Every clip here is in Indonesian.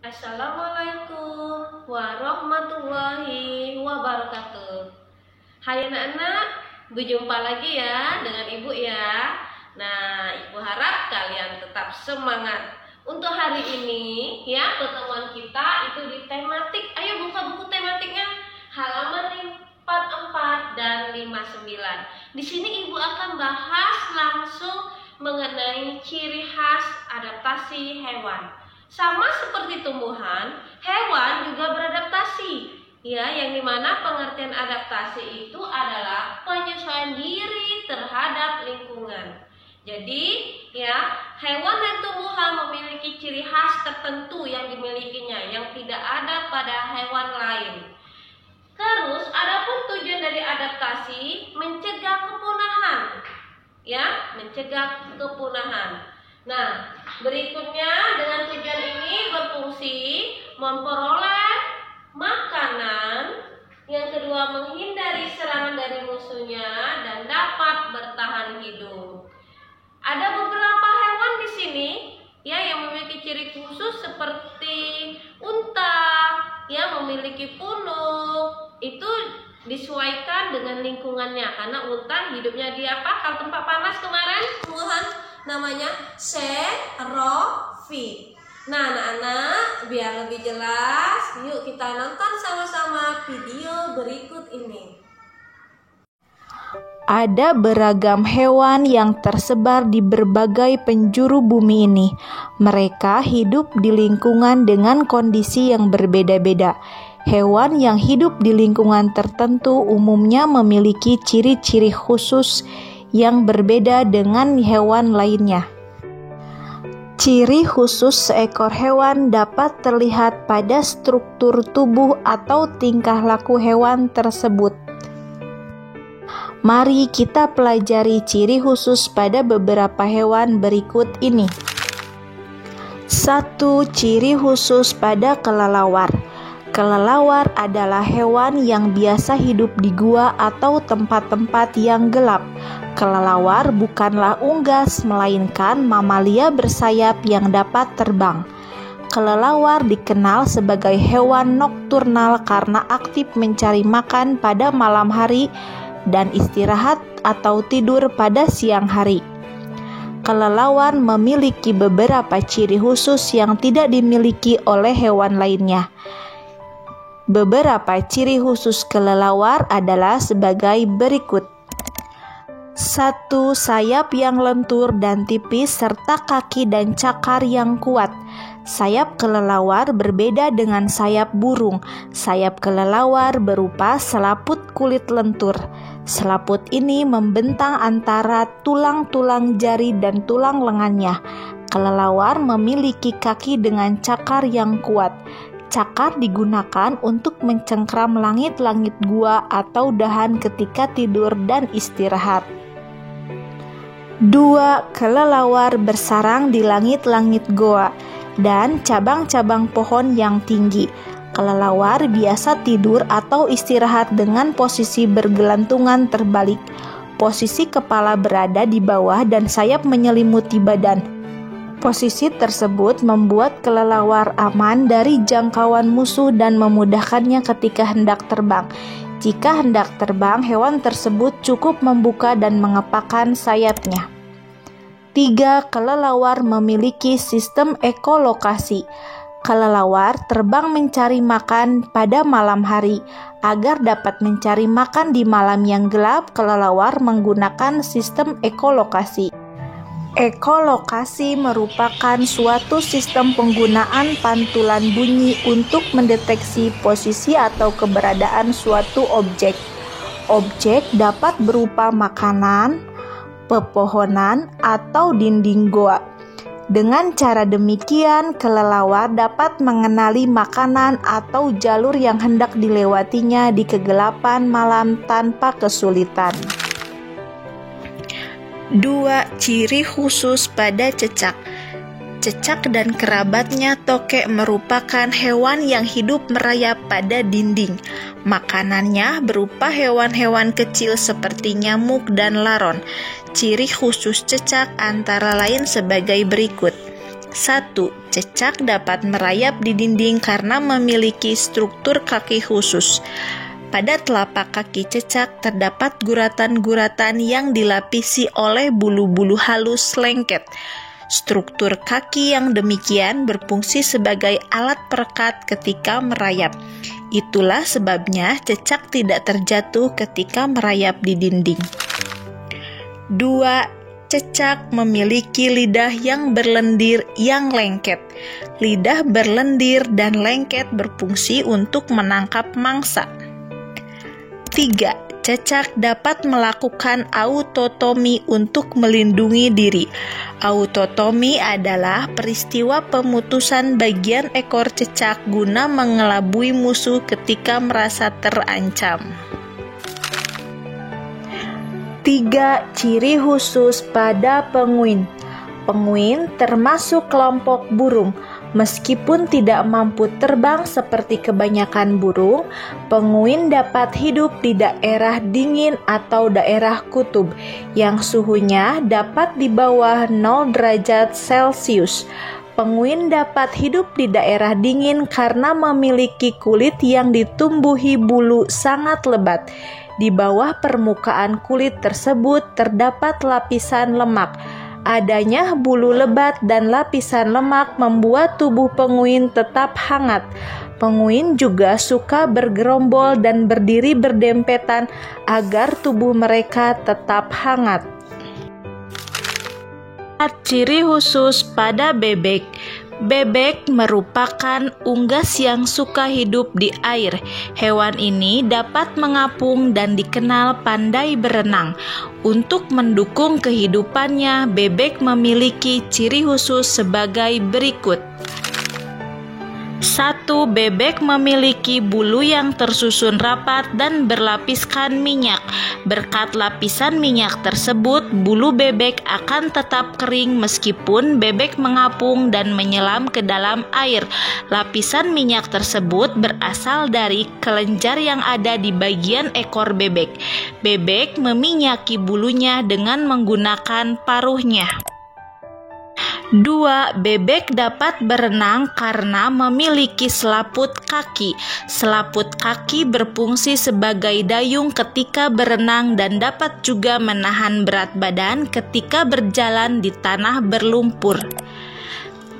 Assalamualaikum warahmatullahi wabarakatuh. Hai anak-anak, berjumpa lagi ya dengan Ibu ya. Nah, Ibu harap kalian tetap semangat. Untuk hari ini ya, pertemuan kita itu di tematik. Ayo buka buku tematiknya, halaman 44 dan 59. Di sini Ibu akan bahas langsung mengenai ciri khas adaptasi hewan. Sama seperti tumbuhan, hewan juga beradaptasi. Ya, yang dimana pengertian adaptasi itu adalah penyesuaian diri terhadap lingkungan. Jadi, ya, hewan dan tumbuhan memiliki ciri khas tertentu yang dimilikinya yang tidak ada pada hewan lain. Terus, adapun tujuan dari adaptasi mencegah kepunahan. Ya, mencegah kepunahan. Nah, berikutnya dengan tujuan ini berfungsi memperoleh makanan, yang kedua menghindari serangan dari musuhnya dan dapat bertahan hidup. Ada beberapa hewan di sini ya yang memiliki ciri khusus seperti unta yang memiliki punuk. Itu disesuaikan dengan lingkungannya karena unta hidupnya di apa? Kalau tempat panas kemarin tumbuhan namanya xerofi. Nah anak-anak, biar lebih jelas, yuk kita nonton sama-sama video berikut ini. Ada beragam hewan yang tersebar di berbagai penjuru bumi ini. Mereka hidup di lingkungan dengan kondisi yang berbeda-beda. Hewan yang hidup di lingkungan tertentu umumnya memiliki ciri-ciri khusus yang berbeda dengan hewan lainnya. Ciri khusus seekor hewan dapat terlihat pada struktur tubuh atau tingkah laku hewan tersebut. Mari kita pelajari ciri khusus pada beberapa hewan berikut ini. 1. Ciri khusus pada kelelawar. Kelelawar adalah hewan yang biasa hidup di gua atau tempat-tempat yang gelap. Kelelawar bukanlah unggas, melainkan mamalia bersayap yang dapat terbang. Kelelawar dikenal sebagai hewan nokturnal karena aktif mencari makan pada malam hari dan istirahat atau tidur pada siang hari. Kelelawar memiliki beberapa ciri khusus yang tidak dimiliki oleh hewan lainnya. Beberapa ciri khusus kelelawar adalah sebagai berikut. 1. Sayap yang lentur dan tipis serta kaki dan cakar yang kuat. Sayap kelelawar berbeda dengan sayap burung. Sayap kelelawar berupa selaput kulit lentur. Selaput ini membentang antara tulang-tulang jari dan tulang lengannya. Kelelawar memiliki kaki dengan cakar yang kuat. Cakar digunakan untuk mencengkram langit-langit gua atau dahan ketika tidur dan istirahat. 2. Kelelawar bersarang di langit-langit goa dan cabang-cabang pohon yang tinggi. Kelelawar biasa tidur atau istirahat dengan posisi bergelantungan terbalik. Posisi kepala berada di bawah dan sayap menyelimuti badan. Posisi tersebut membuat kelelawar aman dari jangkauan musuh dan memudahkannya ketika hendak terbang. Jika hendak terbang, hewan tersebut cukup membuka dan mengepakkan sayapnya. 3. Kelelawar memiliki sistem ekolokasi. Kelelawar terbang mencari makan pada malam hari. Agar dapat mencari makan di malam yang gelap, kelelawar menggunakan sistem ekolokasi. Ekolokasi merupakan suatu sistem penggunaan pantulan bunyi untuk mendeteksi posisi atau keberadaan suatu objek. Objek dapat berupa makanan, pepohonan, atau dinding goa. Dengan cara demikian, kelelawar dapat mengenali makanan atau jalur yang hendak dilewatinya di kegelapan malam tanpa kesulitan. 2. Ciri khusus pada cecak. Cecak dan kerabatnya tokek merupakan hewan yang hidup merayap pada dinding. Makanannya berupa hewan-hewan kecil seperti nyamuk dan laron. Ciri khusus cecak antara lain sebagai berikut. 1. Cecak dapat merayap di dinding karena memiliki struktur kaki khusus. Pada telapak kaki cecak terdapat guratan-guratan yang dilapisi oleh bulu-bulu halus lengket. Struktur kaki yang demikian berfungsi sebagai alat perekat ketika merayap. Itulah sebabnya cecak tidak terjatuh ketika merayap di dinding. 2. Cecak memiliki lidah yang berlendir yang lengket. Lidah berlendir dan lengket berfungsi untuk menangkap mangsa. 3. Cecak dapat melakukan autotomi untuk melindungi diri. Autotomi adalah peristiwa pemutusan bagian ekor cecak guna mengelabui musuh ketika merasa terancam. 3. Ciri khusus pada penguin. Penguin termasuk kelompok burung. Meskipun tidak mampu terbang seperti kebanyakan burung, penguin dapat hidup di daerah dingin atau daerah kutub yang suhunya dapat di bawah 0 derajat Celcius. Penguin dapat hidup di daerah dingin karena memiliki kulit yang ditumbuhi bulu sangat lebat. Di bawah permukaan kulit tersebut terdapat lapisan lemak. Adanya bulu lebat dan lapisan lemak membuat tubuh penguin tetap hangat. Penguin juga suka bergerombol dan berdiri berdempetan agar tubuh mereka tetap hangat. Ciri khusus pada bebek. Bebek merupakan unggas yang suka hidup di air. Hewan ini dapat mengapung dan dikenal pandai berenang. Untuk mendukung kehidupannya, bebek memiliki ciri khusus sebagai berikut. 1. Bebek memiliki bulu yang tersusun rapat dan berlapiskan minyak. Berkat lapisan minyak tersebut, bulu bebek akan tetap kering meskipun bebek mengapung dan menyelam ke dalam air. Lapisan minyak tersebut berasal dari kelenjar yang ada di bagian ekor bebek. Bebek meminyaki bulunya dengan menggunakan paruhnya. 2. Bebek dapat berenang karena memiliki selaput kaki. Selaput kaki berfungsi sebagai dayung ketika berenang dan dapat juga menahan berat badan ketika berjalan di tanah berlumpur.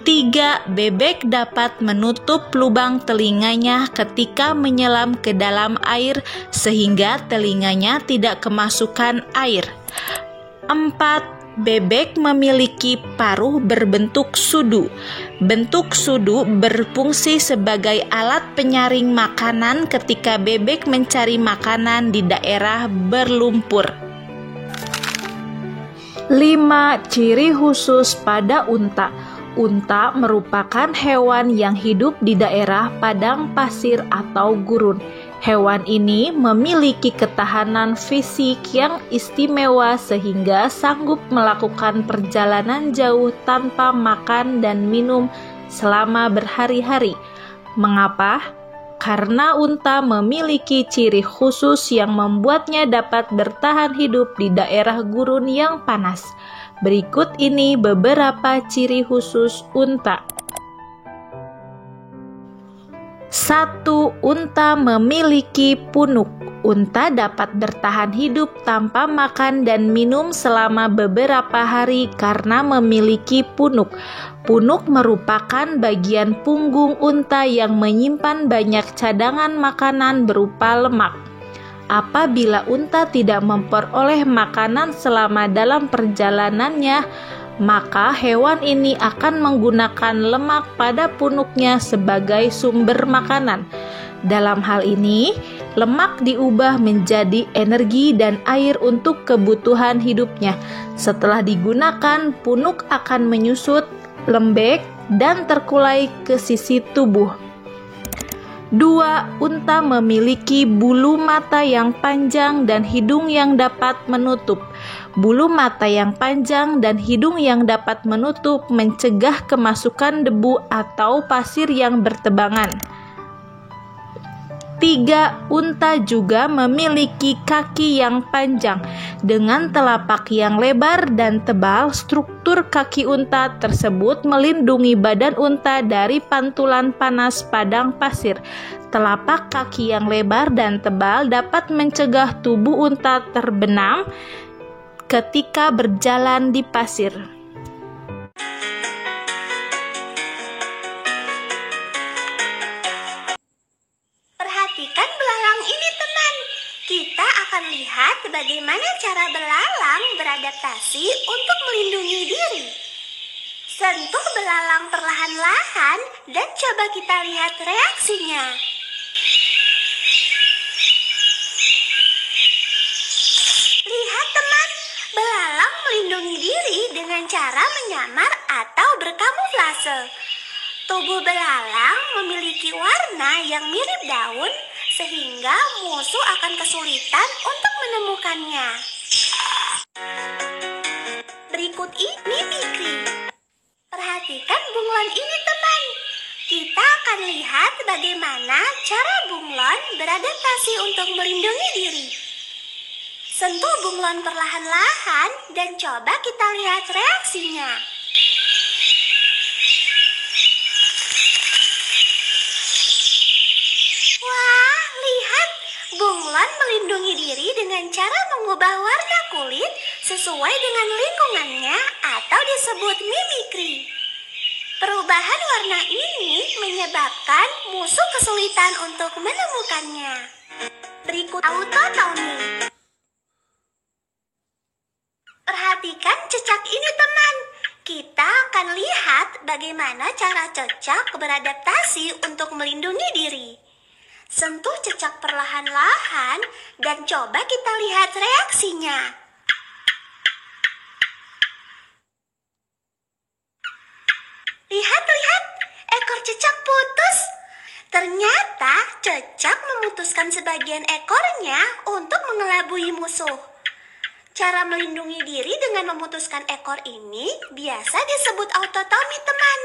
3. Bebek dapat menutup lubang telinganya ketika menyelam ke dalam air sehingga telinganya tidak kemasukan air. 4. Bebek memiliki paruh berbentuk sudu. Bentuk sudu berfungsi sebagai alat penyaring makanan ketika bebek mencari makanan di daerah berlumpur. 5. Ciri khusus pada unta. Unta merupakan hewan yang hidup di daerah padang pasir atau gurun. Hewan ini memiliki ketahanan fisik yang istimewa sehingga sanggup melakukan perjalanan jauh tanpa makan dan minum selama berhari-hari. Mengapa? Karena unta memiliki ciri khusus yang membuatnya dapat bertahan hidup di daerah gurun yang panas. Berikut ini beberapa ciri khusus unta. 1. Unta memiliki punuk. Unta dapat bertahan hidup tanpa makan dan minum selama beberapa hari karena memiliki punuk. Punuk merupakan bagian punggung unta yang menyimpan banyak cadangan makanan berupa lemak. Apabila unta tidak memperoleh makanan selama dalam perjalanannya, maka hewan ini akan menggunakan lemak pada punuknya sebagai sumber makanan. Dalam hal ini, lemak diubah menjadi energi dan air untuk kebutuhan hidupnya. Setelah digunakan, punuk akan menyusut, lembek, dan terkulai ke sisi tubuh. 2. Unta memiliki bulu mata yang panjang dan hidung yang dapat menutup. Bulu mata yang panjang dan hidung yang dapat menutup mencegah kemasukan debu atau pasir yang bertebangan. ketiga, unta juga memiliki kaki yang panjang. Dengan telapak yang lebar dan tebal, struktur kaki unta tersebut melindungi badan unta dari pantulan panas padang pasir. Telapak kaki yang lebar dan tebal dapat mencegah tubuh unta terbenam ketika berjalan di pasir. Perhatikan belalang ini, teman. Kita akan lihat bagaimana cara belalang beradaptasi untuk melindungi diri. Sentuh belalang perlahan-lahan dan coba kita lihat reaksinya. Lihat, teman, belalang melindungi diri dengan cara menyamar atau berkamuflase. Tubuh belalang memiliki warna yang mirip daun, sehingga musuh akan kesulitan untuk menemukannya. Berikut ini mimikri. Perhatikan bunglon ini, teman. Kita akan lihat bagaimana cara bunglon beradaptasi untuk melindungi diri. Sentuh bunglon perlahan-lahan dan coba kita lihat reaksinya. Wah, lihat, bunglon melindungi diri dengan cara mengubah warna kulit sesuai dengan lingkungannya atau disebut mimikri. Perubahan warna ini menyebabkan musuh kesulitan untuk menemukannya. Berikut autotomy. Perhatikan cecak ini, teman. Kita akan lihat bagaimana cara cecak beradaptasi untuk melindungi diri. Sentuh cecak perlahan-lahan dan coba kita lihat reaksinya. Lihat, ekor cecak putus. Ternyata cecak memutuskan sebagian ekornya untuk mengelabui musuh. Cara melindungi diri dengan memutuskan ekor ini biasa disebut autotomy, teman.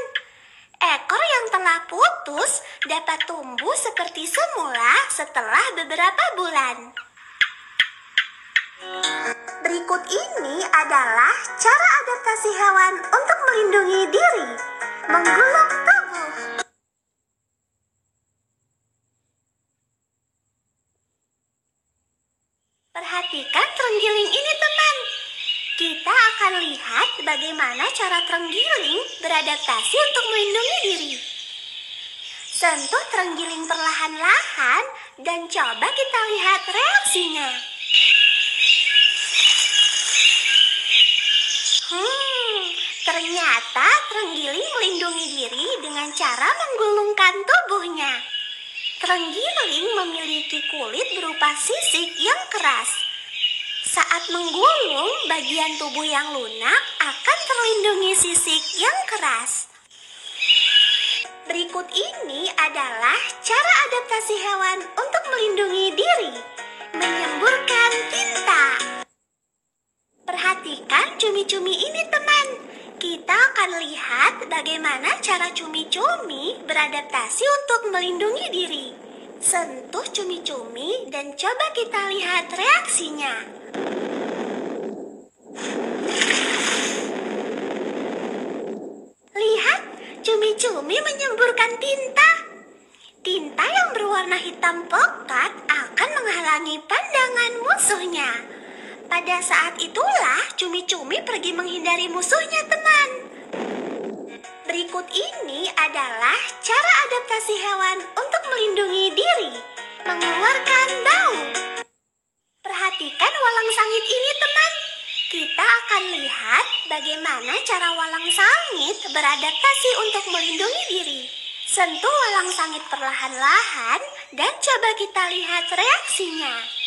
Ekor yang telah putus dapat tumbuh seperti semula setelah beberapa bulan. Berikut ini adalah cara adaptasi hewan untuk melindungi diri. Menggulung tubuh. Perhatikan terenggiling ini, teman. Kita akan lihat bagaimana cara terenggiling beradaptasi untuk melindungi diri. Sentuh terenggiling perlahan-lahan dan coba kita lihat reaksinya. Ternyata terenggiling melindungi diri dengan cara menggulungkan tubuhnya. Terenggiling memiliki kulit berupa sisik yang keras. Saat menggulung, bagian tubuh yang lunak akan terlindungi sisik yang keras. Berikut ini adalah cara adaptasi hewan untuk melindungi diri. Menyemburkan tinta. Perhatikan cumi-cumi ini, teman. Kita akan lihat bagaimana cara cumi-cumi beradaptasi untuk melindungi diri. Sentuh cumi-cumi dan coba kita lihat reaksinya. Lihat, cumi-cumi menyemburkan tinta. Tinta yang berwarna hitam pekat akan menghalangi pandangan musuhnya. Pada saat itulah cumi-cumi pergi menghindari musuhnya, teman. Berikut ini adalah cara adaptasi hewan untuk melindungi diri. Mengeluarkan bau. Perhatikan walang sangit ini, teman. Kita akan lihat bagaimana cara walang sangit beradaptasi untuk melindungi diri. Sentuh walang sangit perlahan-lahan dan coba kita lihat reaksinya.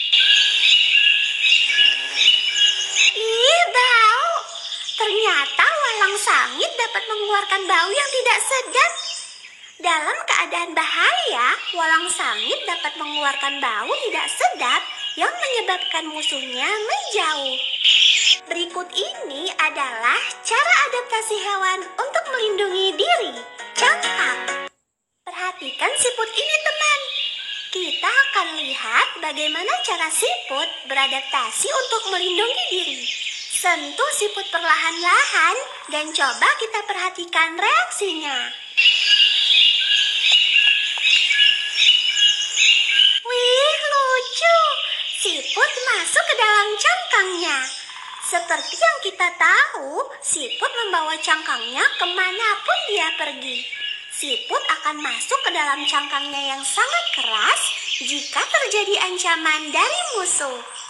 Ih, bau. Ternyata walang sangit dapat mengeluarkan bau yang tidak sedap. Dalam keadaan bahaya, walang sangit dapat mengeluarkan bau tidak sedap yang menyebabkan musuhnya menjauh. Berikut ini adalah cara adaptasi hewan untuk melindungi diri. Cangkang. Perhatikan siput ini, teman. Kita akan lihat bagaimana cara siput beradaptasi untuk melindungi diri. Sentuh siput perlahan-lahan dan coba kita perhatikan reaksinya. Wih, lucu. Siput masuk ke dalam cangkangnya. Seperti yang kita tahu, siput membawa cangkangnya kemanapun dia pergi. Siput akan masuk ke dalam cangkangnya yang sangat keras jika terjadi ancaman dari musuh.